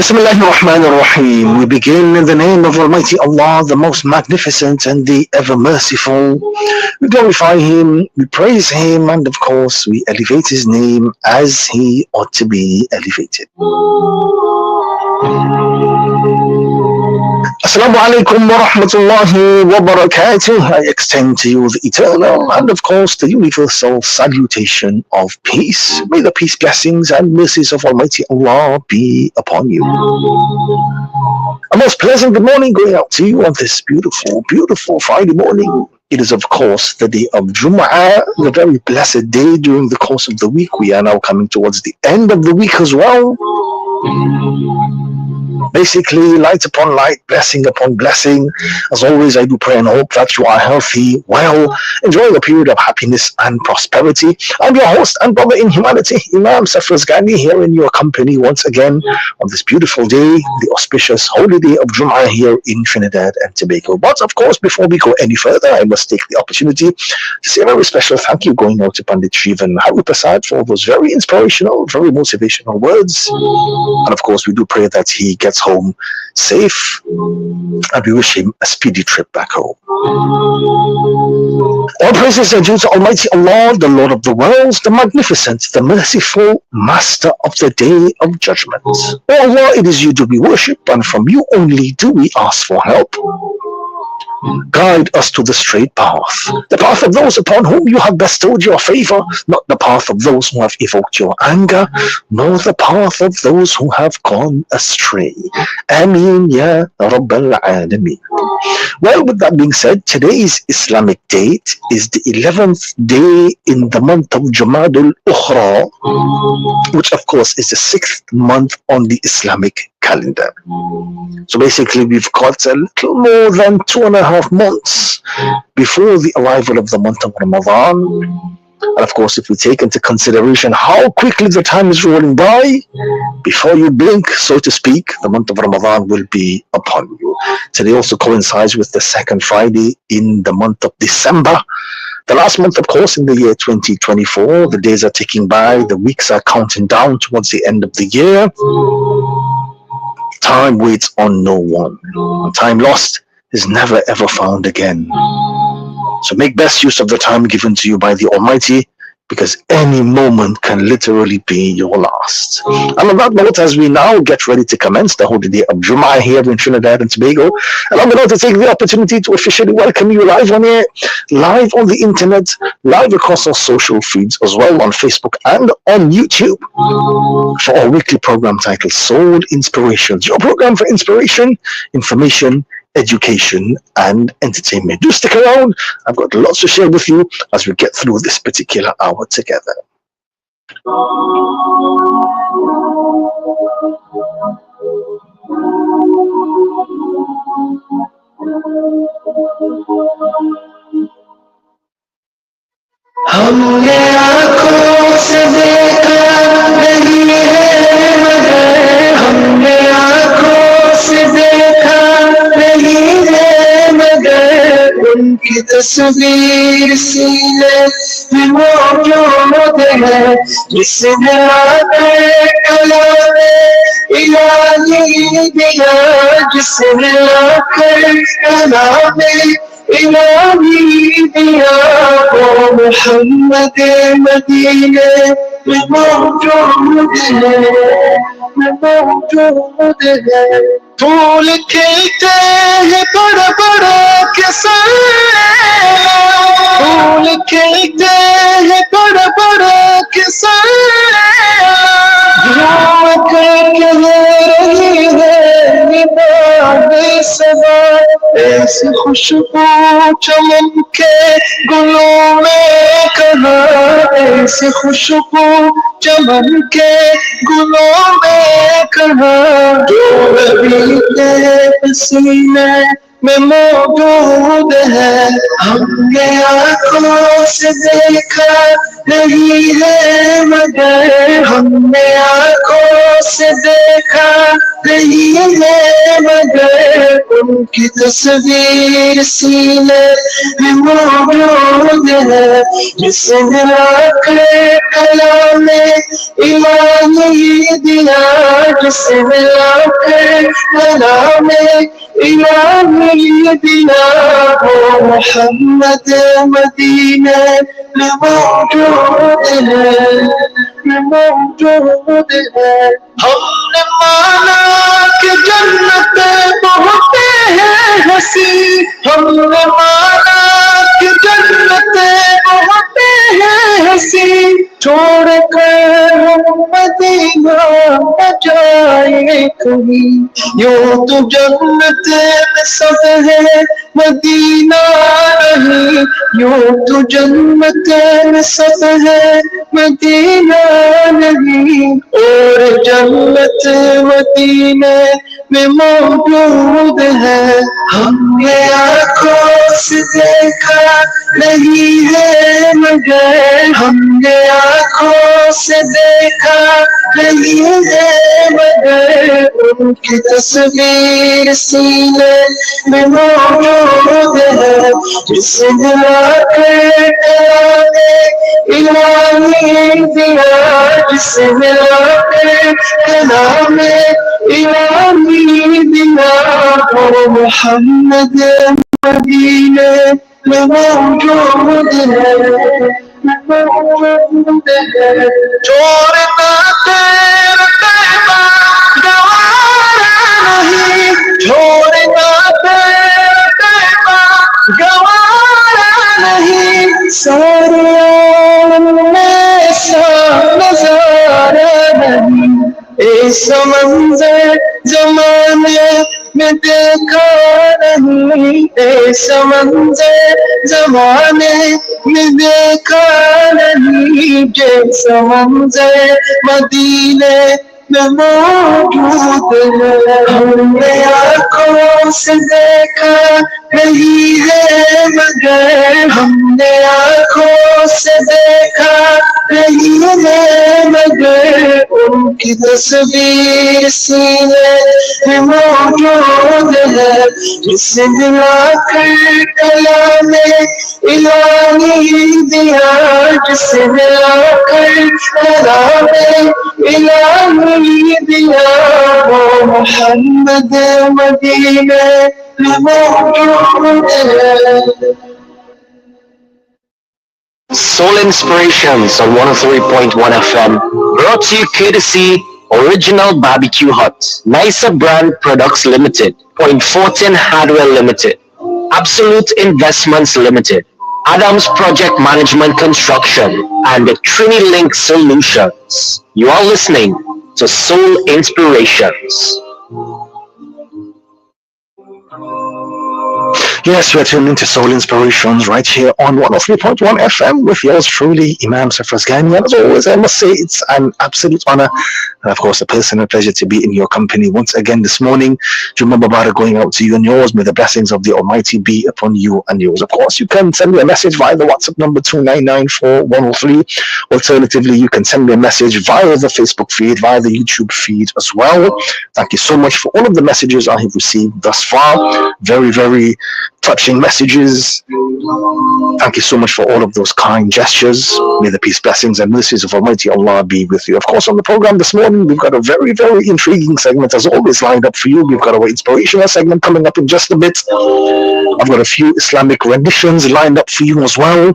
Bismillahirrahmanirrahim. We begin in the name of Almighty Allah, the most magnificent and the ever merciful. We glorify Him, we praise Him, and of course we elevate His name as He ought to be elevated. Assalamu alaikum wa rahmatullahi wa barakatuh. I extend to you the eternal and of course the universal salutation of peace. May the peace, blessings and mercies of Almighty Allah be upon you. A most pleasant good morning going out to you on this beautiful, beautiful Friday morning. It is of course the day of Jum'ah, the very blessed day during the course of the week. We are now coming towards the end of the week as well. Basically, light upon light, blessing upon blessing. As always, I do pray and hope that you are healthy, well, enjoying a period of happiness and prosperity. I'm your host and brother in humanity, Imam Safraz Ghani, here in your company once again on this beautiful day, the auspicious holy day of Jum'ah here in Trinidad and Tobago. But of course, before we go any further, I must take the opportunity to say a very special thank you going out to Pandit Shrivan Haru Prasad for those very inspirational, very motivational words. And of course, we do pray that he gets home safe, and we wish him a speedy trip back home. All praises are due to Almighty Allah, the Lord of the worlds, the magnificent, the merciful, Master of the Day of Judgment. O Allah, it is you do we worship, and from you only do we ask for help. Guide us to the straight path, the path of those upon whom you have bestowed your favor, not the path of those who have evoked your anger, nor the path of those who have gone astray. Ameen ya Rabbal Alameen. Well, with that being said, today's Islamic date is the 11th day in the month of Jumadul Ukhra, which of course is the 6th month on the Islamic calendar. So basically we've got a little more than 2.5 months before the arrival of the month of Ramadan. And of course, if we take into consideration how quickly the time is rolling by, before you blink, so to speak, the month of Ramadan will be upon you. Today also coincides with the second Friday in the month of December. The last month, of course, in the year 2024, the days are ticking by, the weeks are counting down towards the end of the year. Time waits on no one. Time lost is never ever found again. So make best use of the time given to you by the Almighty, because any moment can literally be your last. And on that note, as we now get ready to commence the holy day of Jum'ah here in Trinidad and Tobago, and I'm going to take the opportunity to officially welcome you live on air, live on the internet, live across our social feeds as well on Facebook and on YouTube for our weekly program titled Soul Inspirations, your program for inspiration, information, education and entertainment. Do stick around. I've got lots to share with you as we get through this particular hour together. हमने आँखों से देखा नहीं है मगर हमने आँखों से देखा नहीं है मगर उनकी तस्वीर सीने में मौजूद है जिसने आकर कलामे इलाही दिया जिसने आकर कलामे इलाही दिया वो मोहम्मद मदीने में मौजूद है फूल खिलते हैं बड़ा बड़ा किसान फूल खिलते हैं बड़ा बड़ा किसान झूम कर कह रही है निभाग सदा ऐसी खुशबू चमन के गुलों में कहाँ ऐसी खुशबू चमन के गुलों में कहाँ जो नबी के पसीने में मौजूद है हमने आँखों से देखा नहीं है मगर हमने आँखों से देखा नहीं है मगर ان کی تصویر سینے میں موجود ہے، جس نے لا کر کلام الہی دیا، جس نے لا کر کلام الہی دیا، وہ محمد مدینے میں موجود ہے، میں موجود ہے۔ ہم نے مانا کہ جنت بہت ہے ہنسی، ہم نے مانا کہ جنت بہت ہے ہنسی، چھوڑ کر ہم مدینہ نہ جائیں کہیں، یوں تو جنت میں سب ہے مدینہ نہیں، یوں تو جنت میں سب ہے مدینہ نہیں، اور جنت مدینہ میں موجود ہے، ہم نے آنکھوں سے دیکھا نہیں ہے مگر، ہم نے آنکھوں سے دیکھا نہیں ہے مگر، ان کی تصویر سینے میں موجود ہے، جس نے لا کر کلام الہی دیا، جس نے لا کر کلام الہی دیا، وہ محمد مدینے میں موجود ہے، میں موجود ہے۔ چھوڑنا تیرا طیبہ گوارا نہیں، چھوڑنا تیرا طیبہ گوارا نہیں، سارے عالم میں ایسا نظارہ نہیں، ایسا منظر زمانے میں دیکھا نہیں، ایسا منظر زمانے میں دیکھا نہیں، جیسا منظر مدینے میں موجود ہے، ہم نے آنکھوں سے دیکھا نہیں ہے مگر، ہم نے آنکھوں سے دیکھا نہیں ہے مگر، ان کی تصویر سینے میں موجود ہے، جس نے لا کر کلام الہی دیا، جس نے لا کر کلام الہی دیا، وہ محمد مدینے میں موجود ہے۔ Soul Inspirations on 103.1 FM, brought to you courtesy Original Barbecue Hut, Nicer Brand Products Limited, Point Fortin Hardware Limited, Absolute Investments Limited, Adams Project Management Construction, and the TriniLink Solutions. You are listening to Soul Inspirations. Yes, we're tuning into Soul Inspirations right here on 103.1 FM with yours truly, Imam Safras Ghani. And as always, I must say it's an absolute honor and, of course, a personal pleasure to be in your company once again this morning. Jummah Mubarak going out to you and yours. May the blessings of the Almighty be upon you and yours. Of course, you can send me a message via the WhatsApp number 2994103. Alternatively, you can send me a message via the Facebook feed, via the YouTube feed as well. Thank you so much for all of the messages I have received thus far. Very, very touching messages. Thank you so much for all of those kind gestures. May the peace, blessings, and mercies of Almighty Allah be with you. Of course, on the program this morning, we've got a very, very intriguing segment as always lined up for you. We've got our inspirational segment coming up in just a bit. I've got a few Islamic renditions lined up for you as well.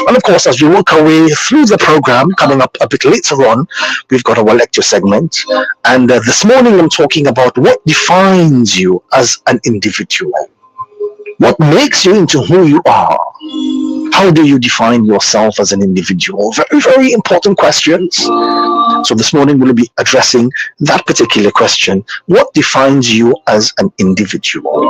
And of course, as we work our way through the program, coming up a bit later on, we've got our lecture segment. And this morning, I'm talking about what defines you as an individual. What makes you into who you are? How do you define yourself as an individual? Very, very important questions. So this morning we'll be addressing that particular question. What defines you as an individual?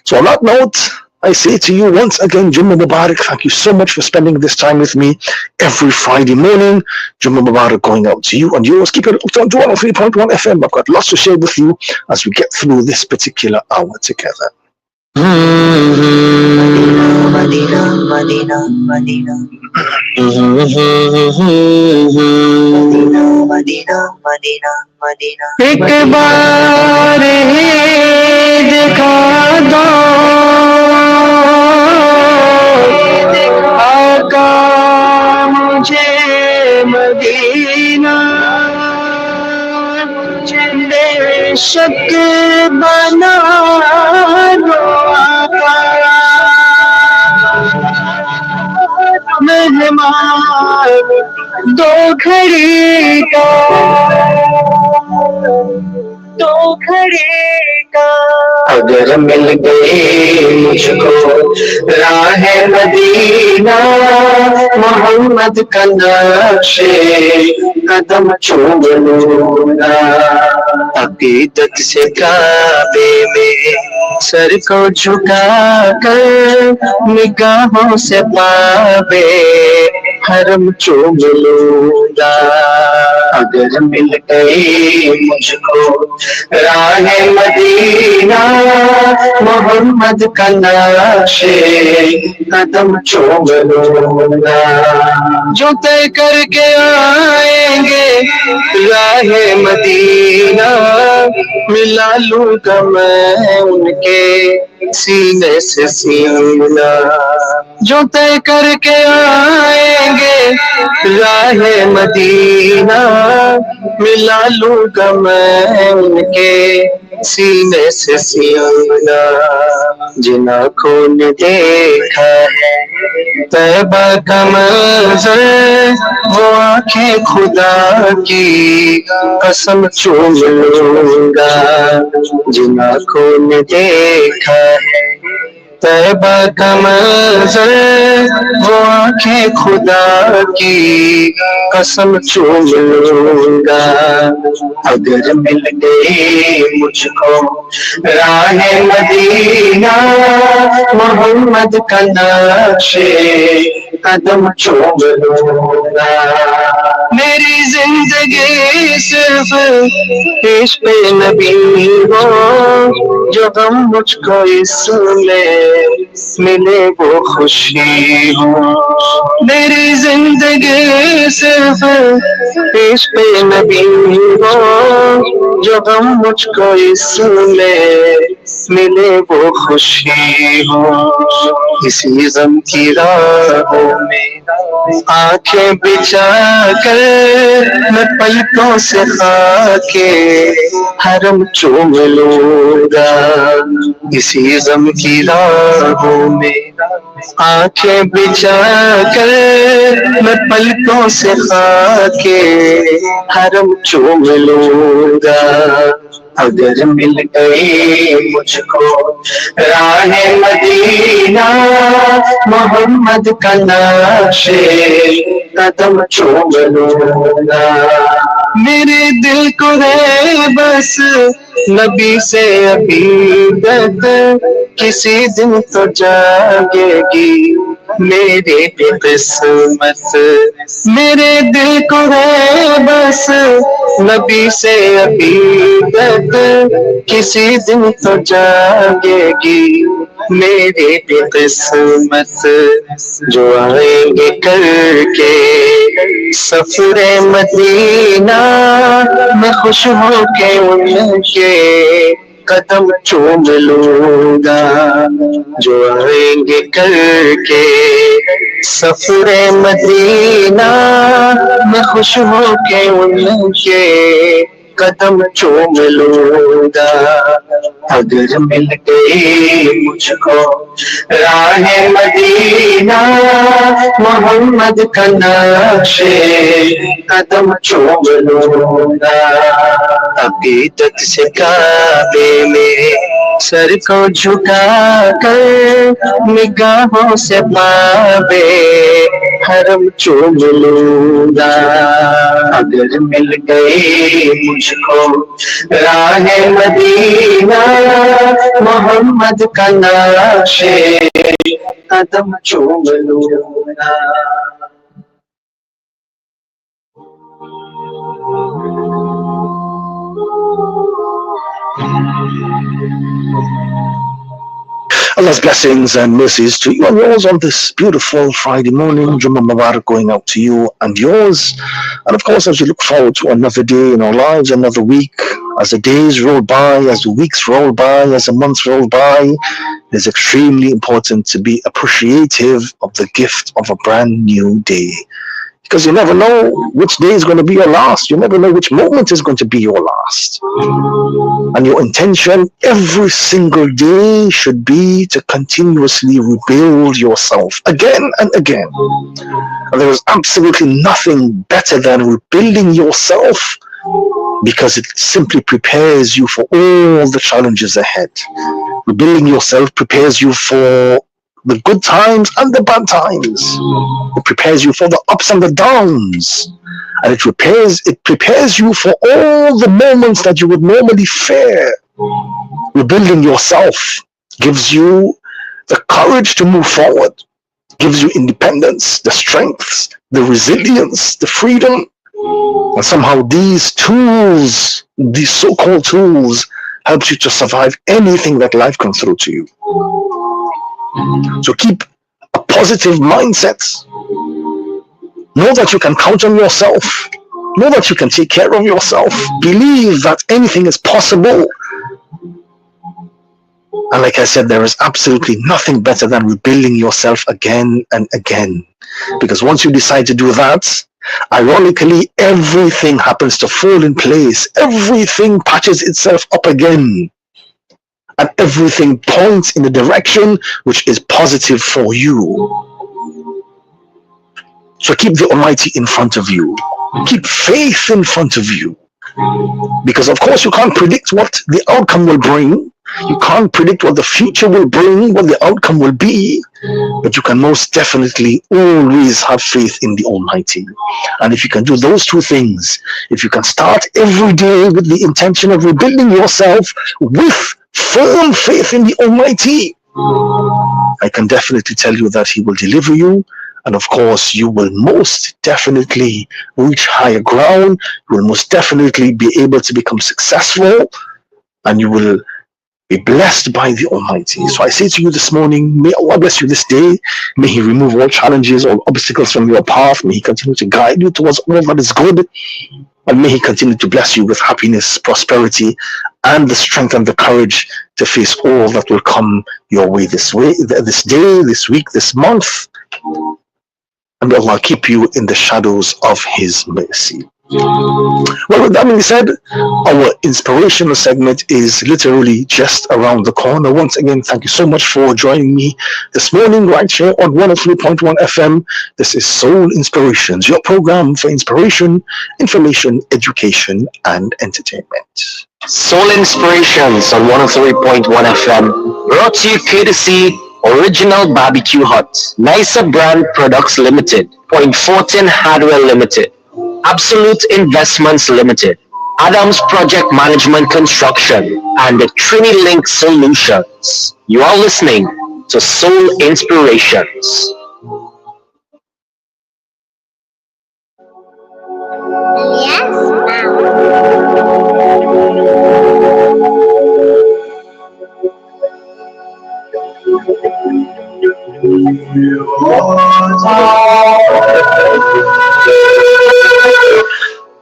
So on that note, I say to you once again, Jummah Mubarak, thank you so much for spending this time with me every Friday morning. Jummah Mubarak going out to you and yours. Keep it up on 103.1 FM. I've got lots to share with you as we get through this particular hour together. Madina, Madina, Madina, Madina. Madina, Madina, Madina, Madina. ایک بار سب کے بنا دو آقا، مہمان دو گھڑی کا، دو گھڑی کا، اگر مل گئی مجھ کو راہ مدینہ، محمد کا نقش قدم چوم لوں گا، عقیدت سے کعبے میں سر کو جھکا کر، نگاہوں سے بابے حرم چوم لوں گا، اگر مل گئی مجھ کو راہ مدینہ، محمد کا نقش قدم چوم لوں گا، جو طے کر کے آئیں گے راہ مدینہ، ملا لوں گا میں ان کے سینے سے سینہ، جو طے کر کے آئیں گے راہ مدینہ، ملا لوں گا میں ان کے سینے سے سینہ، جن آنکھوں نے دیکھا ہے طیبہ کا منظر، وہ آنکھیں خدا کی قسم چوم لوں گا، جن آنکھوں نے دیکھا ہے طیبہ کا منظر، وہ آنکھیں خدا کی قسم چوم لوں گا، اگر مل گئی مجھ کو راہ مدینہ، محمد کا نقش قدم چوم لوں گا، میری زندگی صرف عشق نبی ہو، جو غم مجھ کو اس میں ملے وہ خوشی ہو، میری زندگی صرف عشق نبی ہو، جو غم مجھ کو اس میں ملے وہ خوشی ہو، اسی غم کی راہوں میں آنکھیں بچھا کر، میں پلکوں سے خاک حرم چوم لوں گا، اسی غم کی راہوں میں آنکھیں بچھا کر، میں پلکوں سے خاک حرم چوم لوں گا، اگر مل گئی مجھ کو راہ مدینہ، محمد کا نقش قدم چوم لوں گا، میرے دل کو ہے بس نبی سے عقیدت، کسی دن تو جاگے گی میری بھی قسمت، میرے دل کو ہے بس نبی سے عقیدت، کسی دن تو جاگے گی میری بھی قسمت، جو آئیں گے کر کے سفر مدینہ، میں خوش ہو کے ان کے قدم چوم لوں گا، جو آئیں گے کر کے سفر مدینہ، میں خوش ہو کے ان کے قدم چوم لوں گا، اگر مل گئی مجھ کو راہ مدینہ، محمد کا نقش قدم چوم لوں گا، عقیدت سے کعبے میں سر کو جھکا کر، نگاہوں سے بابے حرم چوم لوں گا، اگر مل گئی مجھ کو راہ مدینہ، محمد کا نقش قدم چوم لوں گا. Allah's blessings and mercies to you and yours on this beautiful Friday morning. Jummah Mubarak going out to you and yours. And of course, as we look forward to another day in our lives, another week, as the days roll by, as the weeks roll by, as the months roll by, it's extremely important to be appreciative of the gift of a brand new day. Because you never know which day is going to be your last. You never know which moment is going to be your last. And your intention every single day should be to continuously rebuild yourself again and again. And there is absolutely nothing better than rebuilding yourself, because it simply prepares you for all the challenges ahead. Rebuilding yourself prepares you for the good times and the bad times. It prepares you for the ups and the downs. And it prepares you for all the moments that you would normally fear. Rebuilding yourself gives you the courage to move forward, gives you independence, the strength, the resilience, the freedom. And somehow these tools, these so-called tools, helps you to survive anything that life can throw to you. So keep a positive mindset. Know that you can count on yourself. Know that you can take care of yourself. Believe that anything is possible. And like I said, there is absolutely nothing better than rebuilding yourself again and again. Because once you decide to do that, ironically, everything happens to fall in place. Everything patches itself up again. And everything points in the direction which is positive for you. So keep the Almighty in front of you. Keep faith in front of you. Because of course you can't predict what the outcome will bring. You can't predict what the future will bring, what the outcome will be. But you can most definitely always have faith in the Almighty. And if you can do those two things, if you can start every day with the intention of rebuilding yourself with firm faith in the Almighty, I can definitely tell you that He will deliver you. And of course, you will most definitely reach higher ground. You will most definitely be able to become successful. And you will be blessed by the Almighty. So I say to you this morning, may Allah bless you this day. May He remove all challenges, all obstacles from your path. May He continue to guide you towards all that is good. And may He continue to bless you with happiness, prosperity, and the strength and the courage to face all that will come your way, this day, this week, this month. And may Allah keep you in the shadows of His mercy. Well, with that being said, our inspirational segment is literally just around the corner. Once again, thank you so much for joining me this morning right here on 103.1 FM. This is Soul Inspirations, your program for inspiration, information, education, and entertainment. Soul Inspirations on 103.1 FM, brought to you courtesy Original Barbecue Hut, Nicer Brand Products Limited, Point Fortin Hardware Limited, Absolute Investments Limited, Adams Project Management Construction, and the TriniLink Solutions. You are listening to Soul Inspirations. Yes,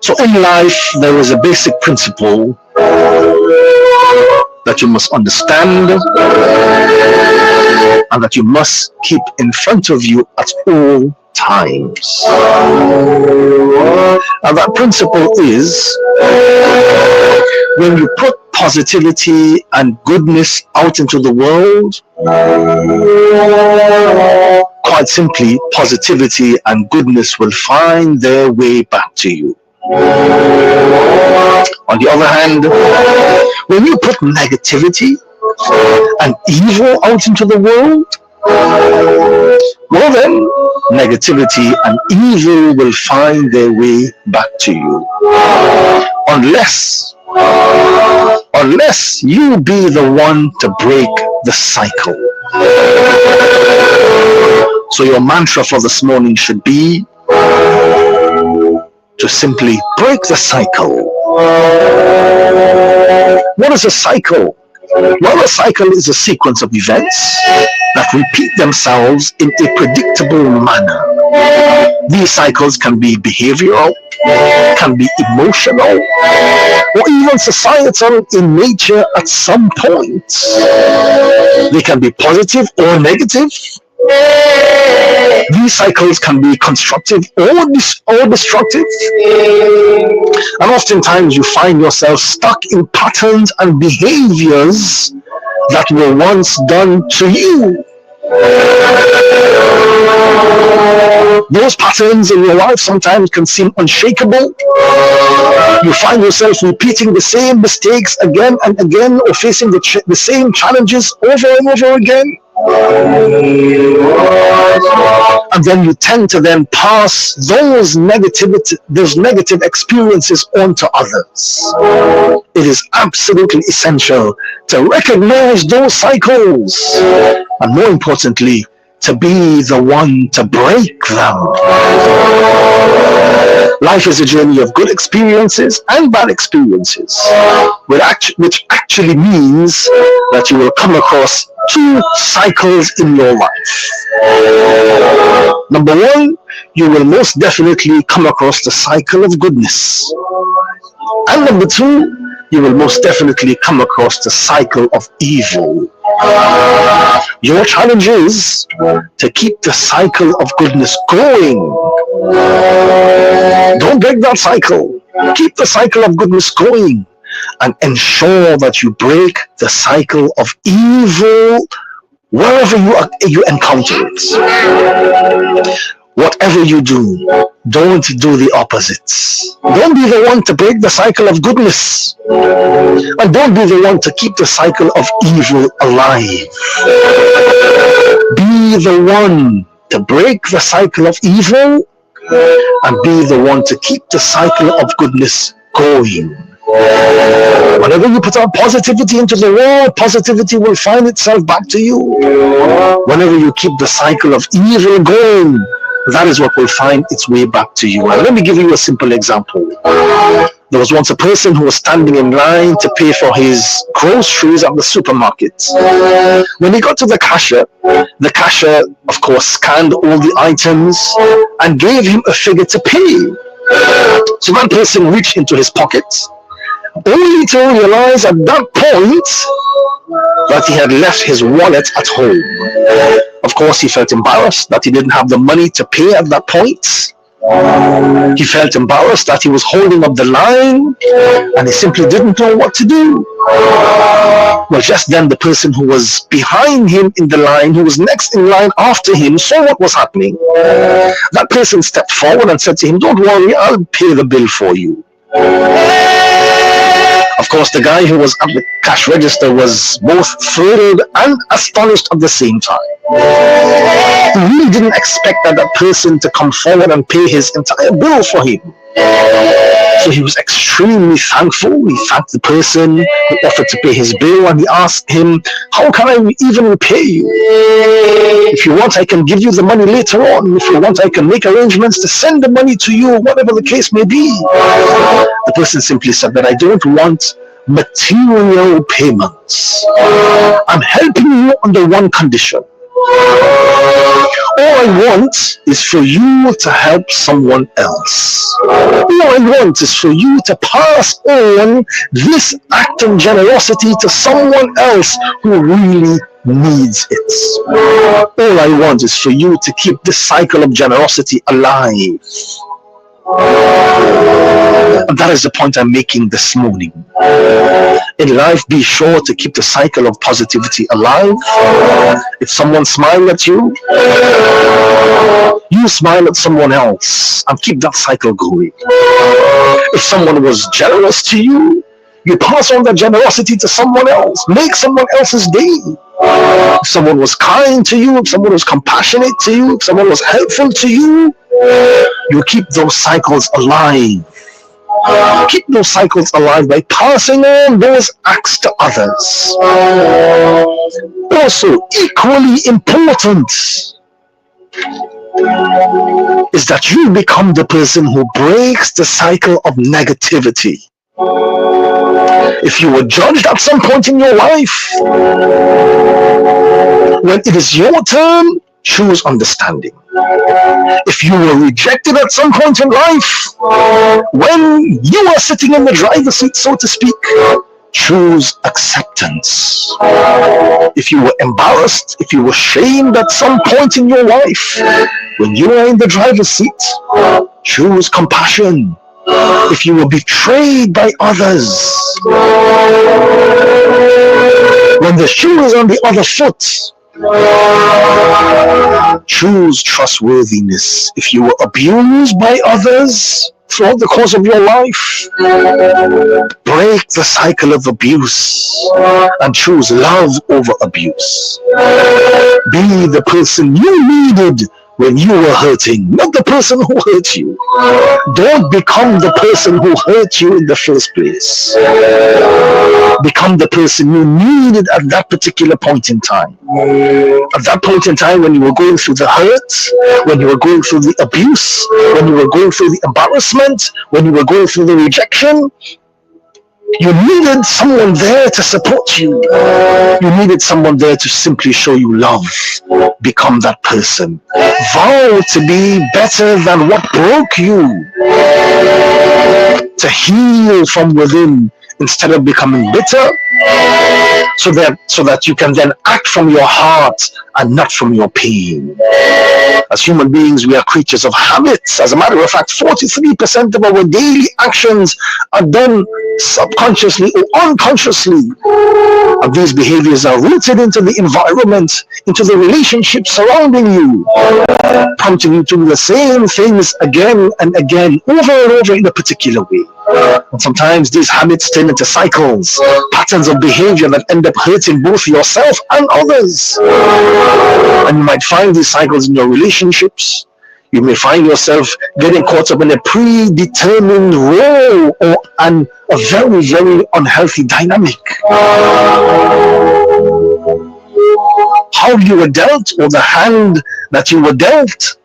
So in life, there is a basic principle that you must understand and that you must keep in front of you at all times. And that principle is, when you put positivity and goodness out into the world, quite simply, positivity and goodness will find their way back to you. On the other hand, when you put negativity and evil out into the world, well then, negativity and evil will find their way back to you. Unless you be the one to break the cycle. So your mantra for this morning should be to simply break the cycle. What is a cycle? Well, a cycle is a sequence of events that repeat themselves in a predictable manner. These cycles can be behavioral, can be emotional, or even societal in nature at some point. They can be positive or negative, These cycles can be constructive or destructive. And oftentimes you find yourself stuck in patterns and behaviors that were once done to you. Those patterns in your life sometimes can seem unshakable. You find yourself repeating the same mistakes again and again, or facing the same challenges over and over again. And then you tend to then pass those negative experiences on to others. It is absolutely essential to recognize those cycles, and more importantly, to be the one to break them. Life is a journey of good experiences and bad experiences, which actually means that you will come across two cycles in your life. Number one, you will most definitely come across the cycle of goodness. And number two, you will most definitely come across the cycle of evil. Your challenge is to keep the cycle of goodness going. Don't break that cycle. Keep the cycle of goodness going, and ensure that you break the cycle of evil wherever you encounter it. Whatever you do, don't do the opposites. Don't be the one to break the cycle of goodness, and don't be the one to keep the cycle of evil alive. Be the one to break the cycle of evil, and be the one to keep the cycle of goodness going. Whenever you put out positivity into the world, positivity will find itself back to you. Whenever you keep the cycle of evil going, that is what will find its way back to you. And let me give you a simple example. There was once a person who was standing in line to pay for his groceries at the supermarket. When he got to the cashier, of course, scanned all the items and gave him a figure to pay. So that person reached into his pocket, only to realize at that point that he had left his wallet at home. Of course, he felt embarrassed that he didn't have the money to pay at that point. He felt embarrassed that he was holding up the line, and he simply didn't know what to do. Well, just then the person who was behind him in the line, who was next in line after him, saw what was happening. That person stepped forward and said to him, "Don't worry, I'll pay the bill for you." Of course, the guy who was at the cash register was both thrilled and astonished at the same time. He really didn't expect that person to come forward and pay his entire bill for him. So he was extremely thankful. He thanked the person who offered to pay his bill, and he asked him, "How can I even repay you? If you want, I can give you the money later on. If you want, I can make arrangements to send the money to you, whatever the case may be." The person simply said that, "I don't want material payments. I'm helping you under one condition. All I want is for you to help someone else. All I want is for you to pass on this act of generosity to someone else who really needs it. All I want is for you to keep this cycle of generosity alive." And that is the point I'm making this morning. In life, be sure to keep the cycle of positivity alive. If someone smiled at you, you smile at someone else and keep that cycle going. If someone was generous to you, you pass on that generosity to someone else. Make someone else's day. If someone was kind to you, if someone was compassionate to you, if someone was helpful to you, you keep those cycles alive. Keep those cycles alive by passing on those acts to others. Also, equally important is that you become the person who breaks the cycle of negativity. If you were judged at some point in your life, when it is your turn, choose understanding. If you were rejected at some point in life, when you are sitting in the driver's seat, so to speak, Choose acceptance. If you were embarrassed, if you were shamed at some point in your life, when you are in the driver's seat, choose compassion. If you were betrayed by others, when the shoe is on the other foot, choose trustworthiness. If you were abused by others throughout the course of your life, break the cycle of abuse and choose love over abuse. Be the person you needed when you were hurting, not the person who hurt you. Don't become the person who hurt you in the first place. Become the person you needed at that particular point in time. At that point in time when you were going through the hurt, when you were going through the abuse, when you were going through the embarrassment, when you were going through the rejection, you needed someone there to support you. You needed someone there to simply show you love. Become that person. Vow to be better than what broke you. To heal from within instead of becoming bitter, so that you can then act from your heart and not from your pain. As human beings, we are creatures of habits. As a matter of fact, 43% of our daily actions are done subconsciously or unconsciously. And these behaviors are rooted into the environment, into the relationships surrounding you, prompting you to do the same things again and again, over and over in a particular way. And sometimes these habits turn into cycles, patterns of behavior that end up hurting both yourself and others. And you might find these cycles in your relationships. You may find yourself getting caught up in a predetermined role or a very, very unhealthy dynamic. How you were dealt, or the hand that you were dealt,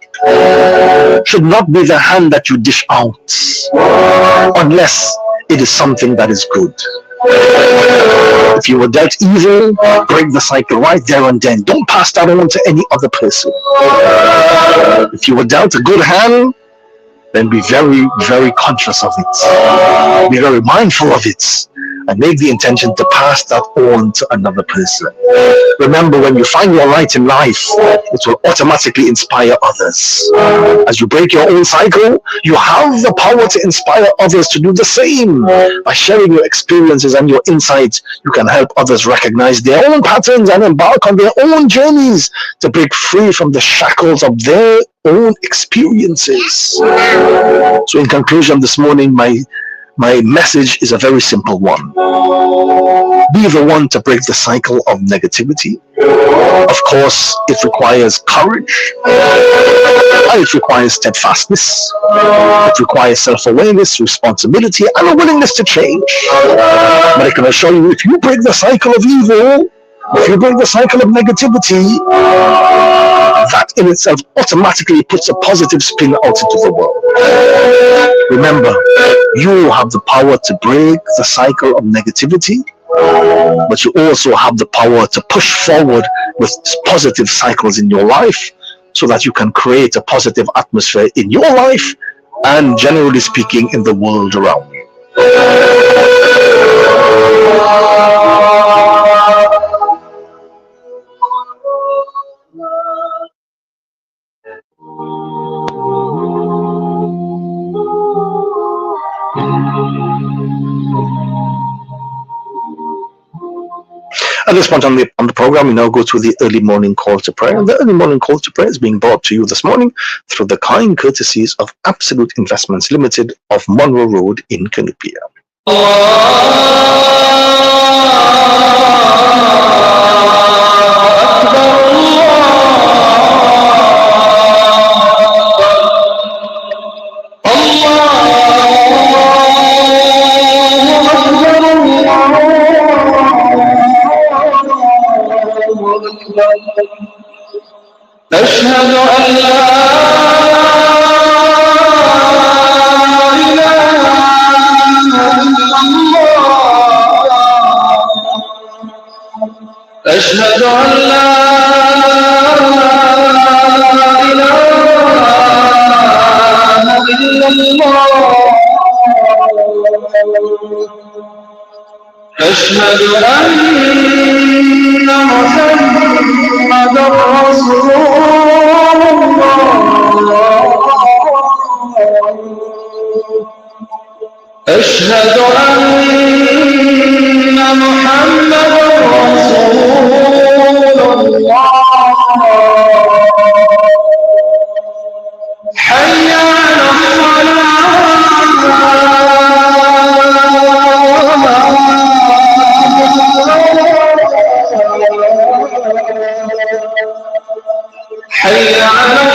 should not be the hand that you dish out, unless it is something that is good. If you were dealt evil, break the cycle right there and then. Don't pass that on to any other person. If you were dealt a good hand, then be very, very conscious of it. Be very mindful of it. And make the intention to pass that on to another person. Remember, when you find your light in life, it will automatically inspire others. As you break your own cycle, you have the power to inspire others to do the same. By sharing your experiences and your insights, you can help others recognize their own patterns and embark on their own journeys to break free from the shackles of their own experiences. So in conclusion this morning, my message is a very simple one. Be the one to break the cycle of negativity. Of course, it requires courage. It requires steadfastness. It requires self-awareness, responsibility, and a willingness to change. But I can assure you, if you break the cycle of evil, if you break the cycle of negativity, that in itself automatically puts a positive spin out into the world. Remember, you have the power to break the cycle of negativity, but you also have the power to push forward with positive cycles in your life, so that you can create a positive atmosphere in your life and, generally speaking, in the world around you. At this point on the program, we now go to the early morning call to prayer. And the early morning call to prayer is being brought to you this morning through the kind courtesies of Absolute Investments Limited of Monroe Road in Canupia. أشهد أن لا إله إلا الله أشهد أن لا إله إلا الله أشهد أن محمدا رسول الله. أشهد أن محمدا رسول الله. حي على حي على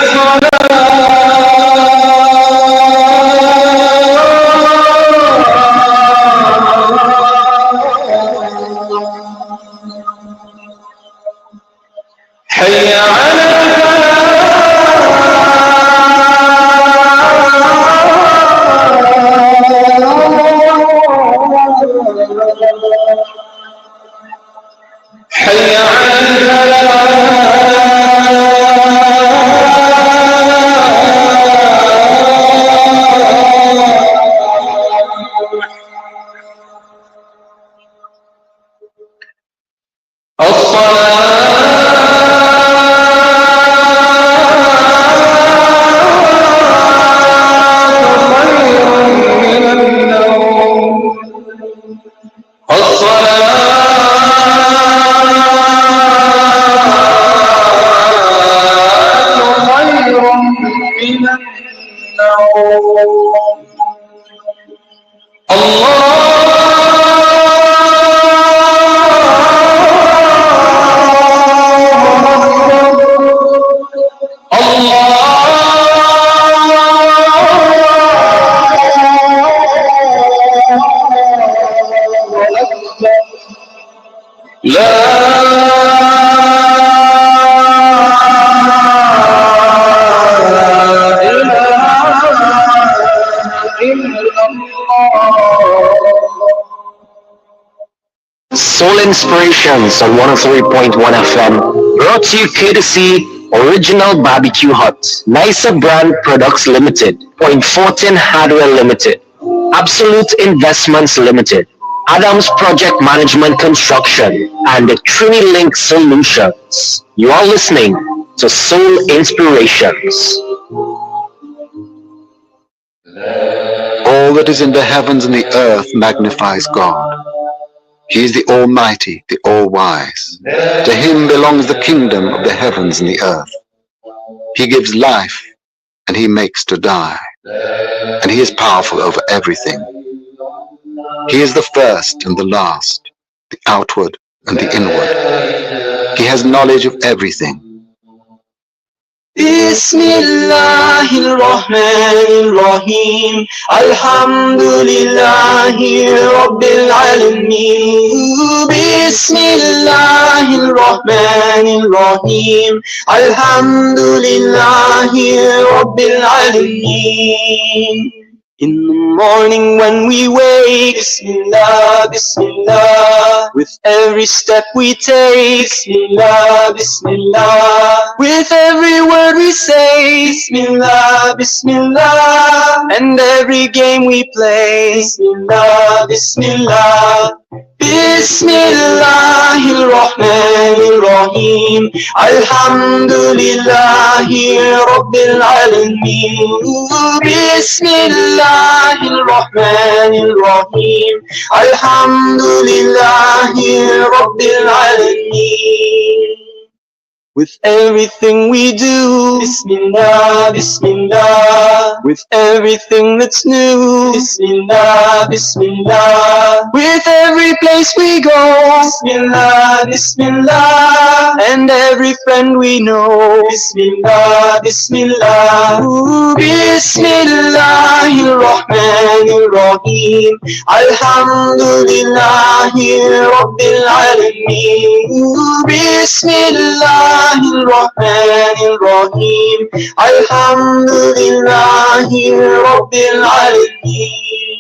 حي على حي على Soul Inspirations on 103.1 FM, brought to you courtesy Original Barbecue Hut, Nicer Brand Products Limited, Point Fortin Hardware Limited, Absolute Investments Limited, Adams Project Management Construction, and the TriniLink Solutions. You are listening to Soul Inspirations. All that is in the heavens and the earth magnifies God. He is the Almighty, the All-Wise. To him belongs the kingdom of the heavens and the earth. He gives life, and he makes to die. And he is powerful over everything. He is the first and the last, the outward and the inward. He has knowledge of everything. Bismillahirrahmanirrahim. Alhamdulillahi Rabbil Alameen. Bismillahirrahmanirrahim. Alhamdulillahi Rabbil Alameen. In the morning when we wake, Bismillah, Bismillah. With every step we take, Bismillah, Bismillah. With every word we say, Bismillah, Bismillah. And every game we play, Bismillah, Bismillah. Bismillahirrahmanirrahim. Alhamdulillahi Rabbil Alameen. Bismillahirrahmanirrahim. Alhamdulillahi Rabbil Alameen. With everything we do, Bismillah, Bismillah. With everything that's new, Bismillah, Bismillah. With every place we go, Bismillah, Bismillah. And every friend we know, Bismillah, Bismillah. Ooh, Bismillahirrahmanirrahim. Alhamdulillahi Rabbil Alameen. Ooh, Bismillahirrahmanirrahim. Alhamdulillahi Rabbil Alameen.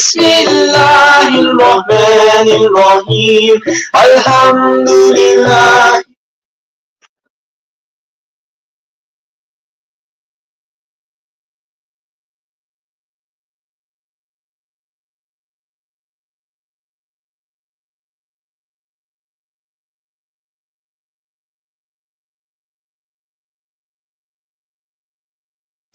Bismillahirrahmanirrahim. Alhamdulillah.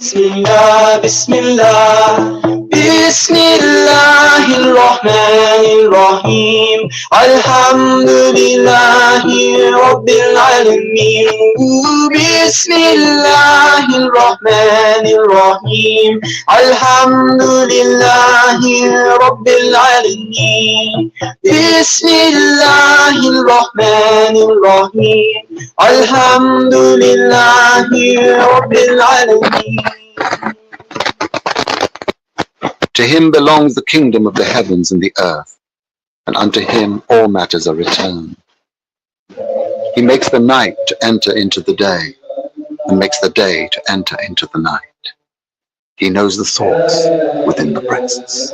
Bismillah, Bismillah, Bismillahirrahmanirrahim. Alhamdulillahi Rabbil Alameen. Bismillahirrahmanirrahim. Alhamdulillahi Rabbil Alameen. Bismillahirrahmanirrahim. Alhamdulillahi Rabbil Alameen. To him belongs the kingdom of the heavens and the earth, and unto him all matters are returned. He makes the night to enter into the day, and makes the day to enter into the night. He knows the thoughts within the breasts.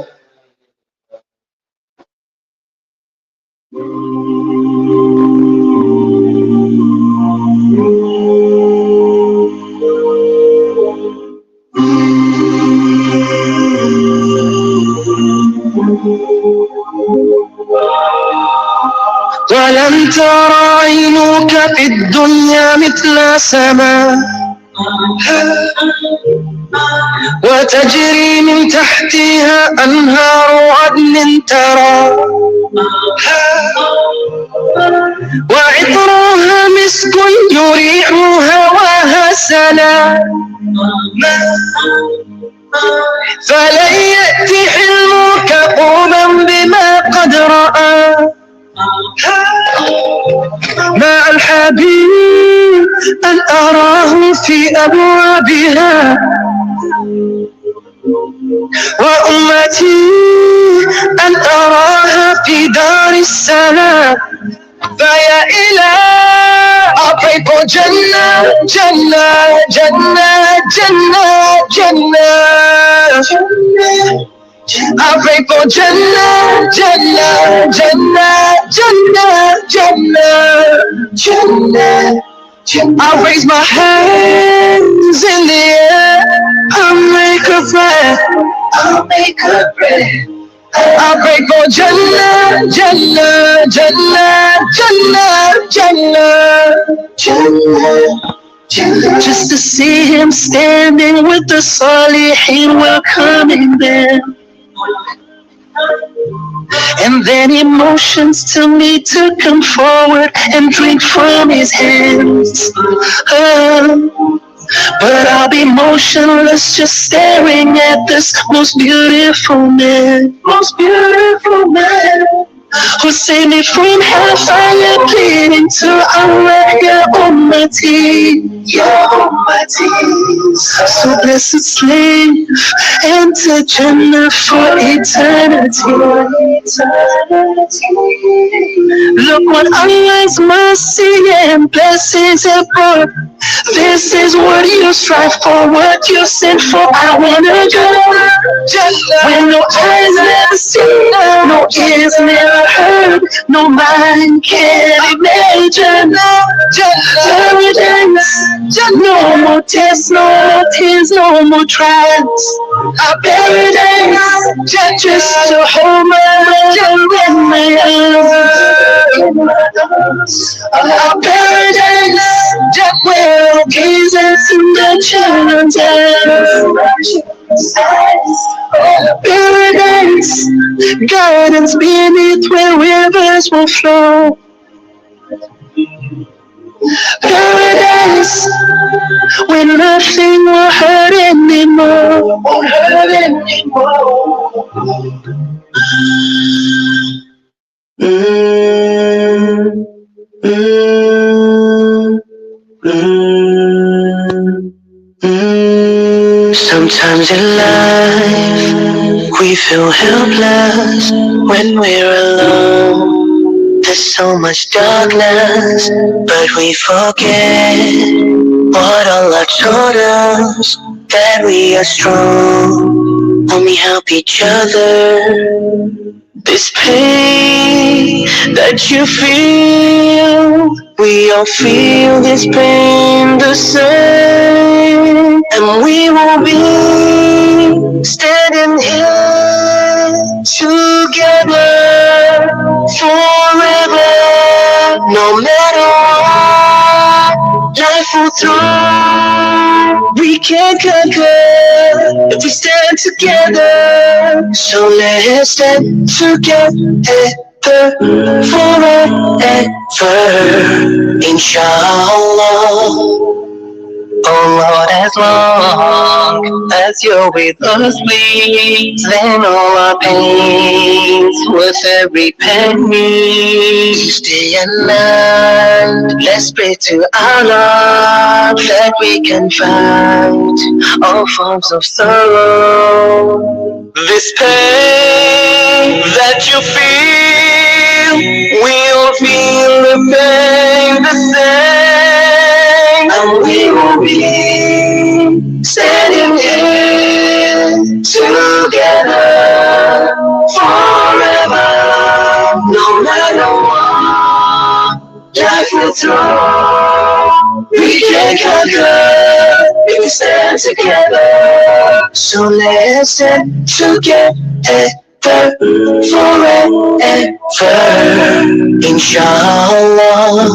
ولن ترى عينك في الدنيا مثل سماء وتجري من تحتها أنهار عدن ترى وعطرها مسك يريح هواها سلام فلن يأتي حلمك قوما بما قد رأى مع الحبيب أن أراه في أبوابها وأمتي أن أراها في دار السلام فيا إله I pray for Jannah, Jannah, Jannah, Jannah, Jannah. I pray for Jannah, Jannah, Jannah, Jannah, Jannah, Jannah. I raise my hands in the air. I'll make a prayer. I'll make a prayer. I pray for Jannah, Jannah, Jannah, Jannah, Jannah, Jannah. Just to see him standing with the Salihin welcoming them. And then he motions to me to come forward and drink from his hands. But I'll be motionless, just staring at this most beautiful man who saved me from hellfire, pleading to Allah, Ya Ummati, Ya Ummati. So blessed slave, enter Jannah for eternity. Look what Allah's mercy and blessings have brought. This is what you strive for, what you sent for. I wanna go when no eyes never seen, no ears never heard, no mind can imagine. Paradise, no more tests, no more tears, no more trials. A paradise, just to hold my love in my arms. A paradise, just where Jesus in the children's eyes. Paradise, gardens beneath where rivers will flow. Paradise, where nothing will hurt anymore. Won't hurt Sometimes in life we feel helpless when we're alone. There's so much darkness, but we forget what Allah told us, that we are strong only help each other. This pain that you feel, we all feel this pain the same, and we will be standing here together forever. No matter what life will throw, we can conquer if we stand together. So let's stand together forever, inshallah. Oh Lord, as long as you're with us, please, then all our pains worth every penny. Stay in line, let's pray to Allah that we can find all forms of sorrow. This pain that you feel, we'll feel the pain the same, and we will be standing here together forever. No matter what life will throw, we can conquer if we stand together. So let's stand together forever, inshallah.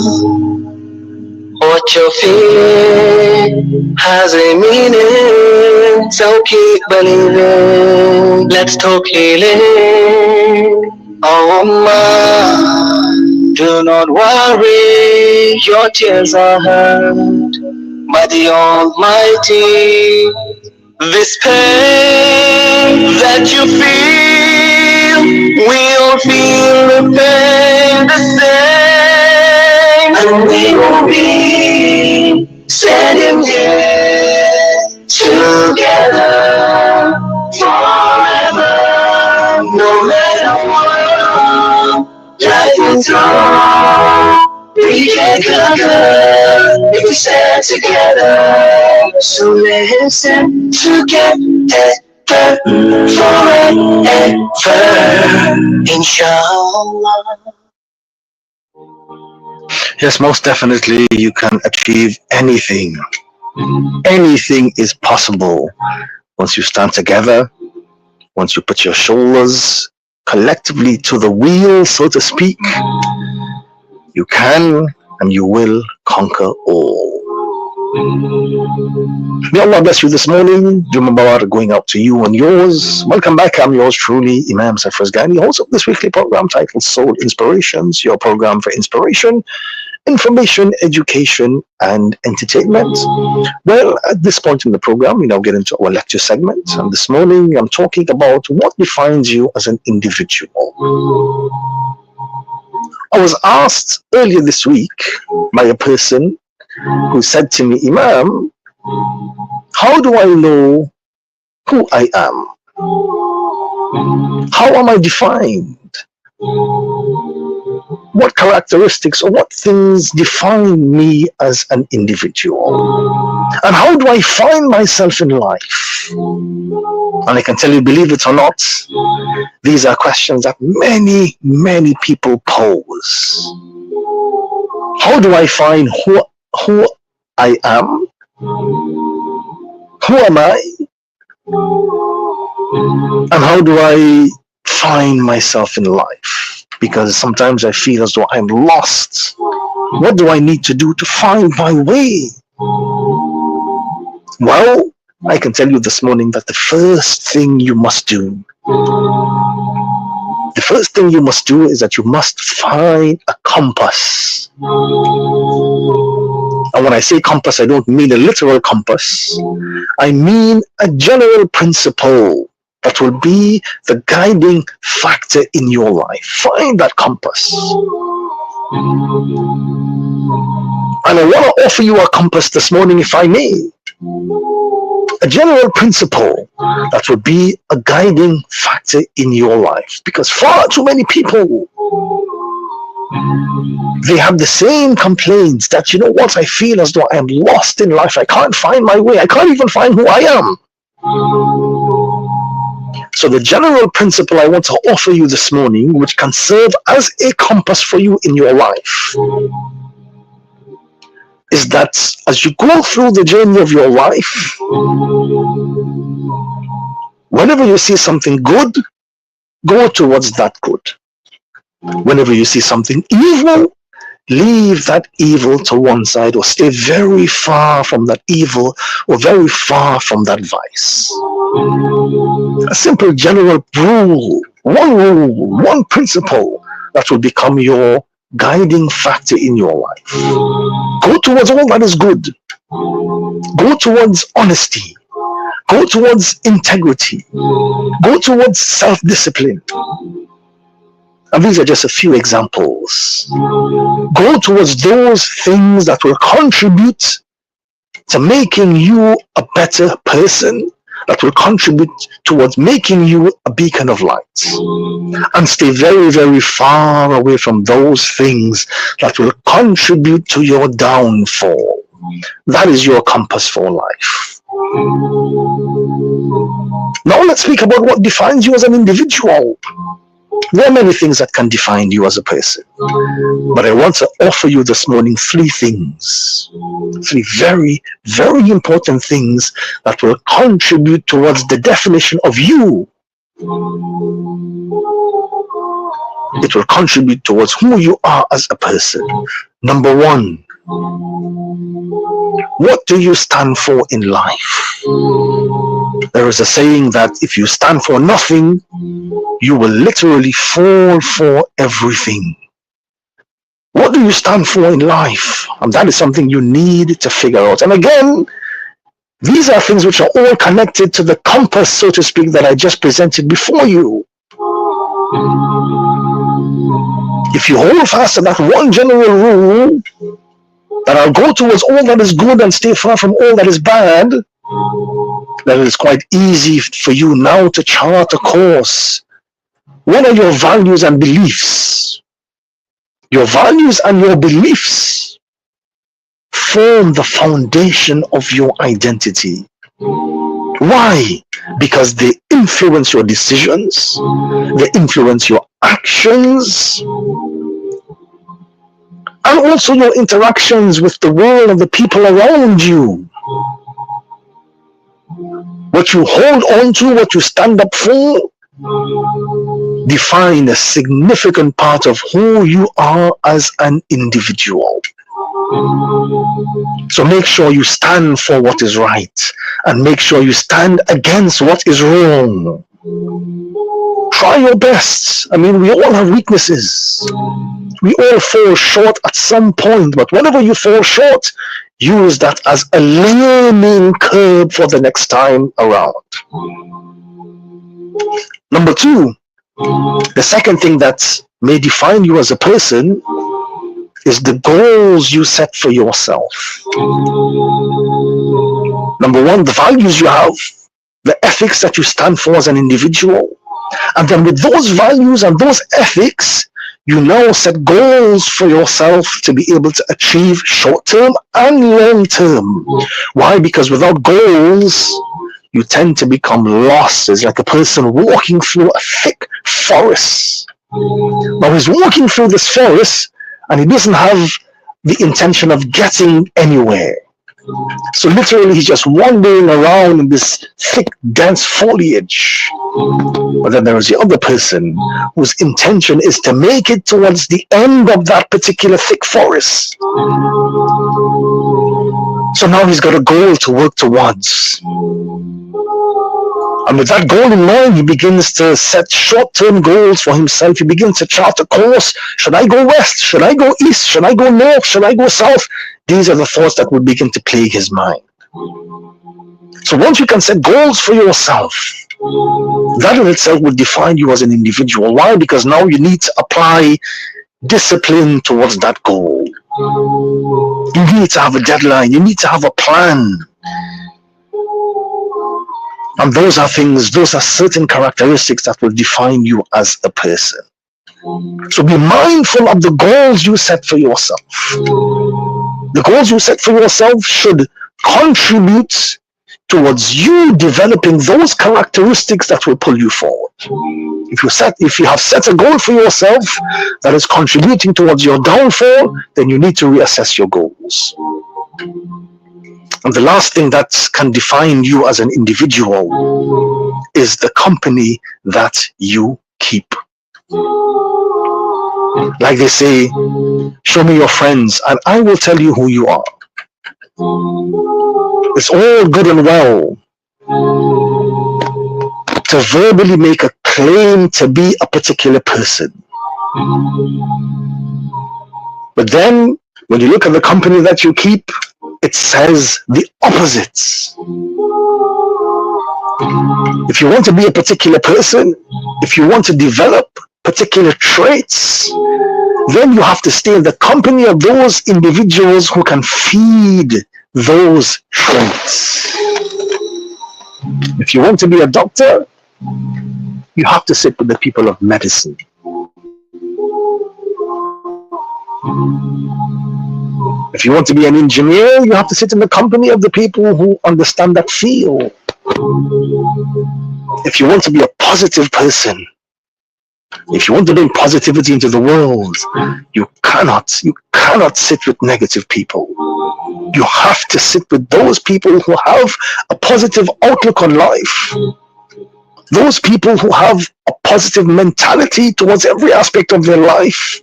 What you feel has a meaning, so keep believing. Let's talk healing. Oh ma, do not worry, your tears are heard by the Almighty. This pain that you feel, we'll feel the pain the same, and we will be standing here together forever. No matter what life will throw, we can conquer if we stand together. So let's stand together forever, inshallah. Yes, most definitely you can achieve anything. Anything is possible once you stand together, once you put your shoulders collectively to the wheel, so to speak. You can and you will conquer all. May Allah bless you this morning. Juma Mubarak going out to you and yours. Welcome back. I'm yours truly, Imam Safraz Ghani, host of this weekly program titled Soul Inspirations, your program for inspiration, information, education, and entertainment. Well, at this point in the program, we now get into our lecture segment. And this morning, I'm talking about what defines you as an individual. I was asked earlier this week by a person who said to me, Imam, how do I know who I am? How am I defined? What characteristics or what things define me as an individual? And how do I find myself in life? And I can tell you, believe it or not, these are questions that many, many people pose. How do I find who I am? Who am I? And how do I find myself in life? Because sometimes I feel as though I'm lost. What do I need to do to find my way? Well, I can tell you this morning that the first thing you must do is that you must find a compass. And when I say compass, I don't mean a literal compass. I mean a general principle that will be the guiding factor in your life. Find that compass. And I want to offer you a compass this morning, if I may. A general principle that will be a guiding factor in your life. Because far too many people, they have the same complaints that, you know what, I feel as though I am lost in life. I can't find my way. I can't even find who I am. So the general principle I want to offer you this morning, which can serve as a compass for you in your life, is that as you go through the journey of your life, whenever you see something good, go towards that good. Whenever you see something evil, leave that evil to one side, or stay very far from that evil, or very far from that vice. A simple general rule, one principle that will become your guiding factor in your life. Go towards all that is good. Go towards honesty. Go towards integrity. Go towards self-discipline. And these are just a few examples. Go towards those things that will contribute to making you a better person, that will contribute towards making you a beacon of light. And stay very, very far away from those things that will contribute to your downfall. That is your compass for life. Now let's speak about what defines you as an individual. There are many things that can define you as a person, but I want to offer you this morning three things, three very, very important things that will contribute towards the definition of you. It will contribute towards who you are as a person. Number one, what do you stand for in life? There is a saying that if you stand for nothing, you will literally fall for everything. What do you stand for in life? And that is something you need to figure out. And again, these are things which are all connected to the compass, so to speak, that I just presented before you. If you hold fast to that one general rule, that I'll go towards all that is good and stay far from all that is bad, then it is quite easy for you now to chart a course. What are your values and beliefs? Your values and your beliefs form the foundation of your identity. Why? Because they influence your decisions, they influence your actions, and also your interactions with the world and the people around you. What you hold on to, what you stand up for, define a significant part of who you are as an individual. So make sure you stand for what is right, and make sure you stand against what is wrong. Try your best. I mean, we all have weaknesses. We all fall short at some point, but whenever you fall short, use that as a learning curve for the next time around. Number two, the second thing that may define you as a person is the goals you set for yourself. Number one, the values you have, the ethics that you stand for as an individual. And then with those values and those ethics, you now set goals for yourself to be able to achieve short-term and long-term. Why? Because without goals, you tend to become lost. It's like a person walking through a thick forest. Now he's walking through this forest and he doesn't have the intention of getting anywhere. So literally he's just wandering around in this thick, dense foliage. But then there is the other person whose intention is to make it towards the end of that particular thick forest. So now he's got a goal to work towards. And with that goal in mind, he begins to set short-term goals for himself. He begins to chart a course. Should I go west? Should I go east? Should I go north? Should I go south? These are the thoughts that would begin to plague his mind. So once you can set goals for yourself, that in itself will define you as an individual. Why? Because now you need to apply discipline towards that goal. You need to have a deadline. You need to have a plan. And those are things, those are certain characteristics that will define you as a person. So be mindful of the goals you set for yourself. The goals you set for yourself should contribute towards you developing those characteristics that will pull you forward. If you have set a goal for yourself that is contributing towards your downfall, then you need to reassess your goals. And the last thing that can define you as an individual is the company that you keep. Like they say, show me your friends and I will tell you who you are. It's all good and well to verbally make a claim to be a particular person. But then, when you look at the company that you keep, it says the opposites. If you want to be a particular person, if you want to develop particular traits, then you have to stay in the company of those individuals who can feed those traits. If you want to be a doctor, you have to sit with the people of medicine. If you want to be an engineer, you have to sit in the company of the people who understand that field. If you want to be a positive person, if you want to bring positivity into the world, you cannot sit with negative people. You have to sit with those people who have a positive outlook on life. Those people who have a positive mentality towards every aspect of their life.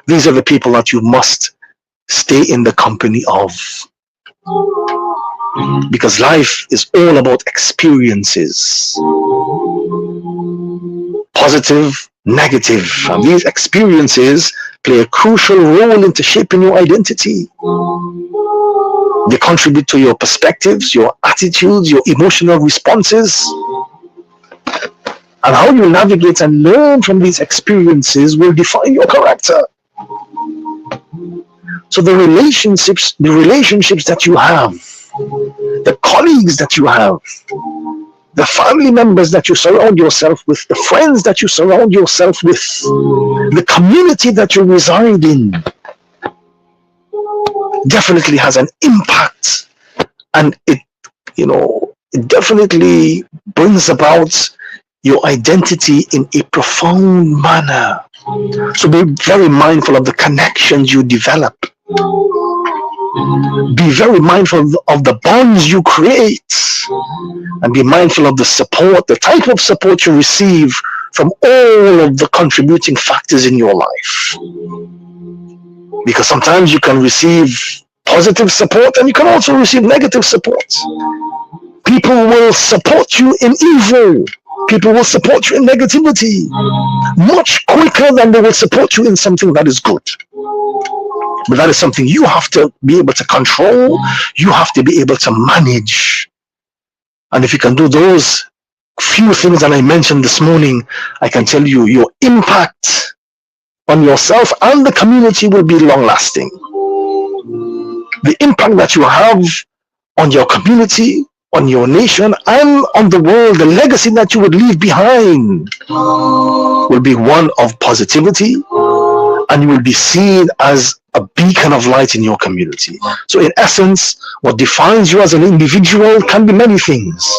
These are the people that you must stay in the company of. Because life is all about experiences. Positive, negative. And these experiences play a crucial role into shaping your identity. They contribute to your perspectives, your attitudes, your emotional responses. And how you navigate and learn from these experiences will define your character. So the relationships that you have, the colleagues that you have, the family members that you surround yourself with, the friends that you surround yourself with, the community that you reside in, definitely has an impact, and it definitely brings about your identity in a profound manner. So be very mindful of the connections you develop. Be very mindful of the bonds you create, and be mindful of the support, the type of support you receive from all of the contributing factors in your life. Because sometimes you can receive positive support and you can also receive negative support. People will support you in evil. People will support you in negativity much quicker than they will support you in something that is good. But that is something you have to be able to control. You have to be able to manage. And if you can do those few things that I mentioned this morning, I can tell you your impact on yourself and the community will be long lasting. The impact that you have on your community, on your nation, and on the world, the legacy that you would leave behind will be one of positivity, and you will be seen as a beacon of light in your community. So in essence, what defines you as an individual can be many things,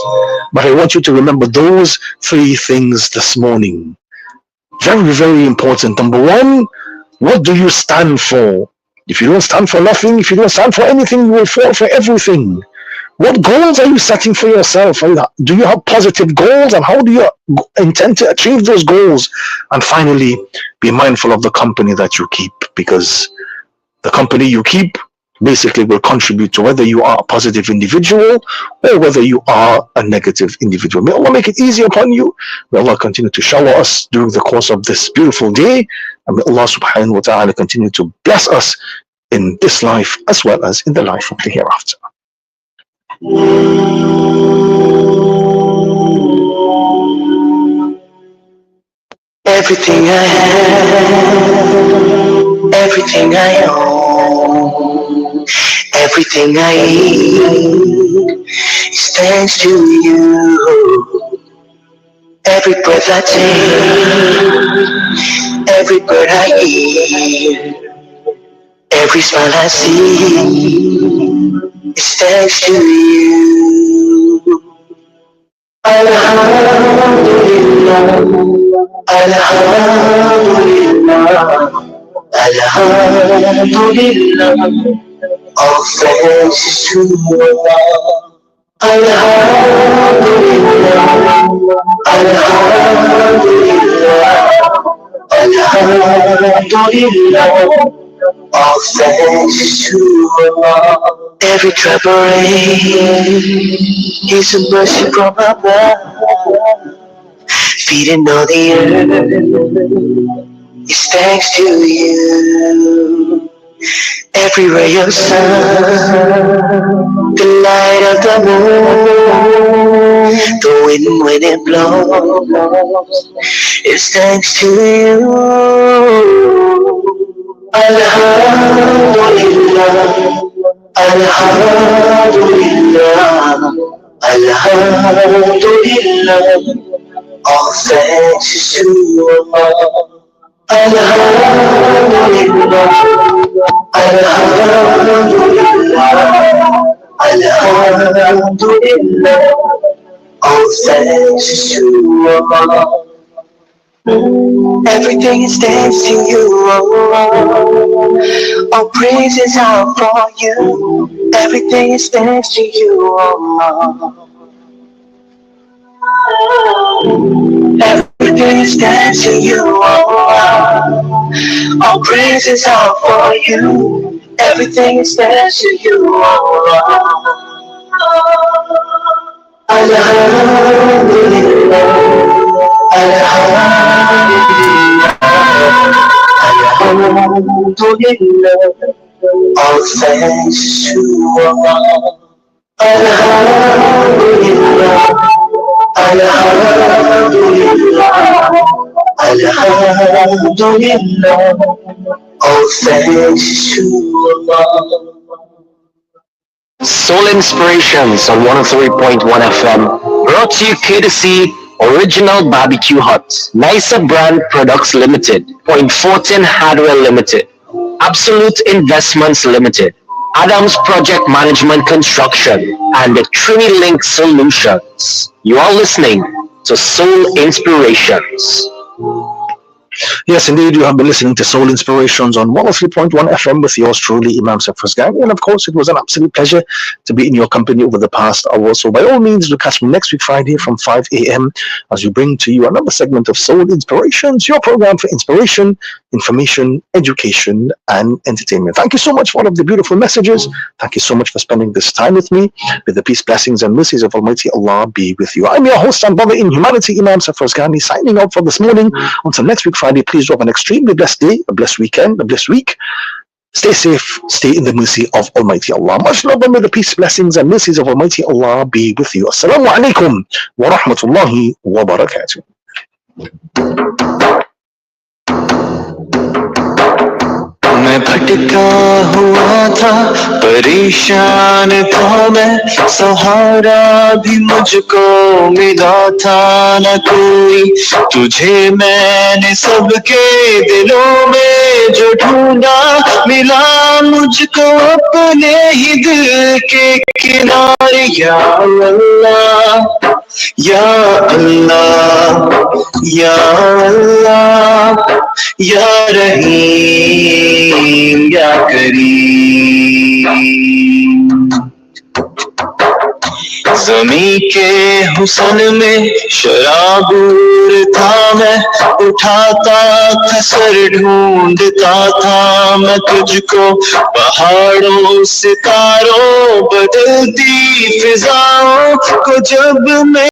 but I want you to remember those three things this morning. Very, very important. Number one, what do you stand for? If you don't stand for nothing, if you don't stand for anything, you will fall for everything. What goals are you setting for yourself? Do you have positive goals, and how do you intend to achieve those goals? And finally, be mindful of the company that you keep, because the company you keep basically will contribute to whether you are a positive individual or whether you are a negative individual. May Allah make it easy upon you. May Allah continue to shower us during the course of this beautiful day. And may Allah subhanahu wa ta'ala continue to bless us in this life as well as in the life of the hereafter. Everything I have, everything I own, everything I eat is thanks to you. Every breath I take, every bird I eat, Every smile I see is thanks to you. Alhamdulillah, Alhamdulillah, Alhamdulillah. All thanks to Allah. Alhamdulillah, Alhamdulillah, Alhamdulillah. All thanks to Allah. Every drop of rain is a mercy from above. Feeding all the earth is thanks to you. Every ray of sun, the light of the moon, the wind when it blows, is thanks to you. Alhamdulillah, Alhamdulillah, Alhamdulillah. All thanks to Allah. Alhamdulillah, Alhamdulillah, Alhamdulillah. All thanks to Allah. Everything is thanks to you, Allah. All praises are for you. Everything is thanks to you, Allah. Everything is thanks to you, Allah. All praises are for you. Everything is thanks to you, Allah. Alhamdulillah, Alhamdulillah, Alhamdulillah. All thanks to Allah. Alhamdulillah, Alhamdulillah, Alhamdulillah. All thanks to Allah. Soul Inspirations on 103.1 FM, brought to you courtesy Original Barbecue Hut, Nicer Brand Products Limited, Point Fortin Hardware Limited, Absolute Investments Limited, Adams Project Management Construction, and the TriniLink Solutions. You are listening to Soul Inspirations. Yes, indeed, you have been listening to Soul Inspirations on 103.1 FM with yours truly, Imam Safras Gang. And of course, it was an absolute pleasure to be in your company over the past hour. So by all means, do catch me next week, Friday from 5 a.m. as we bring to you another segment of Soul Inspirations, your program for inspiration, information, education, and entertainment. Thank you so much for all of the beautiful messages. Thank you so much for spending this time with me. May the peace, blessings, and mercies of Almighty Allah be with you. I'm your host and brother in humanity, Imam Safras Ghani, signing out for this morning. Until next week, Friday, please do have an extremely blessed day, a blessed weekend, a blessed week. Stay safe, stay in the mercy of Almighty Allah. Much love, and may the peace, blessings, and mercies of Almighty Allah be with you. Assalamu alaikum wa rahmatullahi wa barakatuh. मैं भटका हुआ था, परेशान था मैं, सहारा भी मुझको मिला था न कोई। तुझे मैंने सबके दिलों में जो ढूंढा, मिला मुझको अपने ही दिल के किनारे। या अल्लाह, या अल्लाह, या अल्लाह, या रहीम, या करीम। ज़मीं के हुस्न में शराबूर था मैं, उठाता था सर ढूंढता था मैं तुझको। पहाड़ों सितारों बदलती फिजाओं को जब मैं